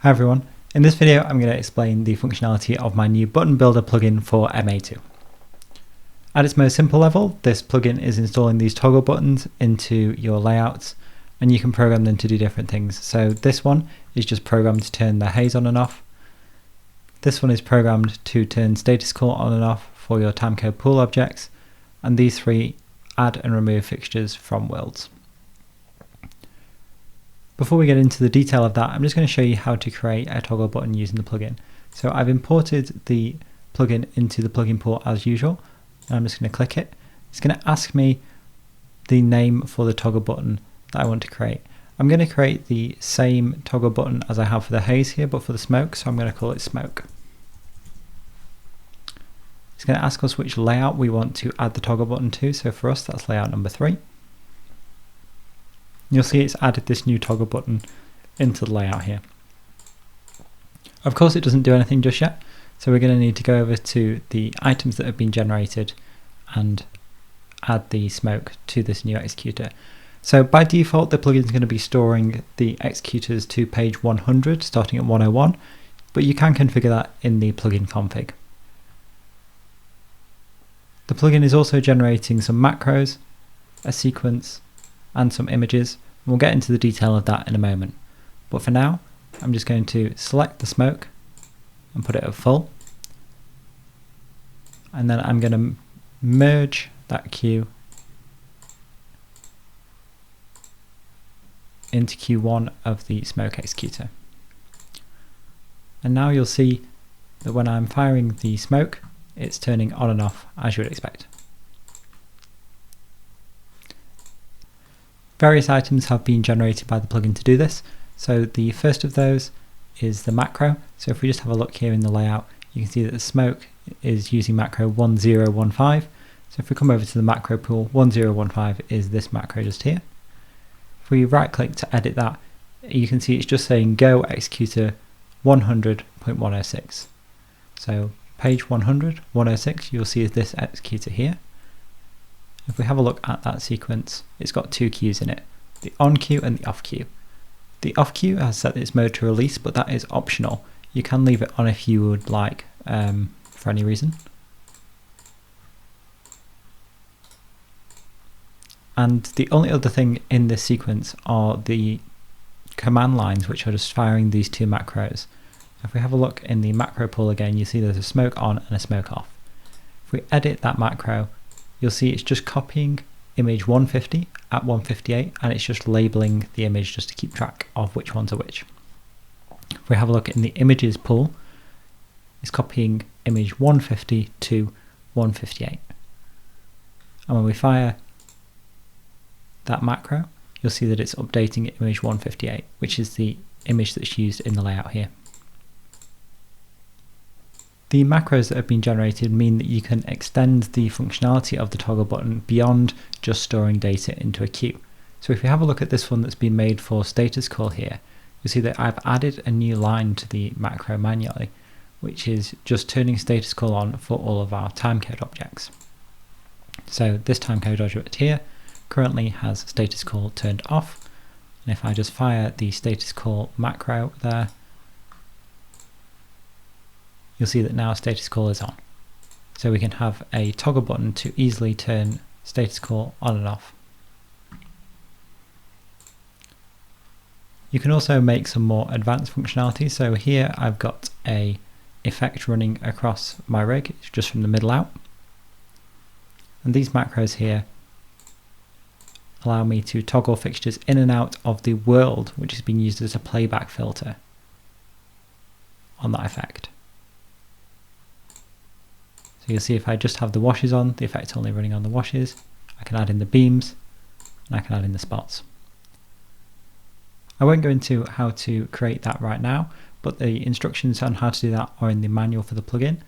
Hi everyone, in this video I'm going to explain the functionality of my new button builder plugin for MA2. At its most simple level, this plugin is installing these toggle buttons into your layouts and you can program them to do different things. So this one is just programmed to turn the haze on and off. This one is programmed to turn status call on and off for your timecode pool objects, and these three add and remove fixtures from worlds. Before we get into the detail of that, I'm just going to show you how to create a toggle button using the plugin. So I've imported the plugin into the plugin pool as usual, and I'm just going to click it. It's going to ask me the name for the toggle button that I want to create. I'm going to create the same toggle button as I have for the haze here, but for the smoke, so I'm going to call it smoke. It's going to ask us which layout we want to add the toggle button to, so for us that's layout number 3. You'll see it's added this new toggle button into the layout here. Of course it doesn't do anything just yet, so we're going to need to go over to the items that have been generated and add the smoke to this new executor. So by default the plugin is going to be storing the executors to page 100 starting at 101, but you can configure that in the plugin config. The plugin is also generating some macros, a sequence, and some images. We'll get into the detail of that in a moment. But for now, I'm just going to select the smoke and put it at full. And then I'm going to merge that queue into Q1 of the smoke executor. And now you'll see that when I'm firing the smoke, it's turning on and off as you would expect. Various items have been generated by the plugin to do this. So the first of those is the macro. So if we just have a look here in the layout, you can see that the smoke is using macro 1015. So if we come over to the macro pool, 1015 is this macro just here. If we right click to edit that, you can see it's just saying go executor 100.106. So page 100, 106, you'll see is this executor here. If we have a look at that sequence, it's got two queues in it, the on queue and the off queue. The off queue has set its mode to release, but that is optional. You can leave it on if you would like, for any reason. And the only other thing in this sequence are the command lines, which are just firing these two macros. If we have a look in the macro pool again, you see there's a smoke on and a smoke off. If we edit that macro, you'll see it's just copying image 150 at 158 and it's just labeling the image just to keep track of which ones are which. If we have a look in the images pool, it's copying image 150 to 158. And when we fire that macro, you'll see that it's updating image 158, which is the image that's used in the layout here. The macros that have been generated mean that you can extend the functionality of the toggle button beyond just storing data into a queue. So if we have a look at this one that's been made for status call here, you'll see that I've added a new line to the macro manually, which is just turning status call on for all of our timecode objects. So this timecode object here currently has status call turned off, and if I just fire the status call macro there, you'll see that now status call is on. So we can have a toggle button to easily turn status call on and off. You can also make some more advanced functionality. So here I've got a effect running across my rig, it's just from the middle out. And these macros here allow me to toggle fixtures in and out of the world, which has been used as a playback filter on that effect. So you'll see if I just have the washes on, the effect's only running on the washes. I can add in the beams and I can add in the spots. I won't go into how to create that right now, but the instructions on how to do that are in the manual for the plugin,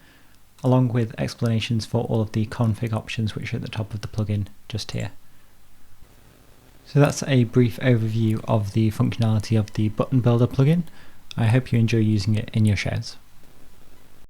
along with explanations for all of the config options which are at the top of the plugin just here. So that's a brief overview of the functionality of the Button Builder plugin. I hope you enjoy using it in your shows.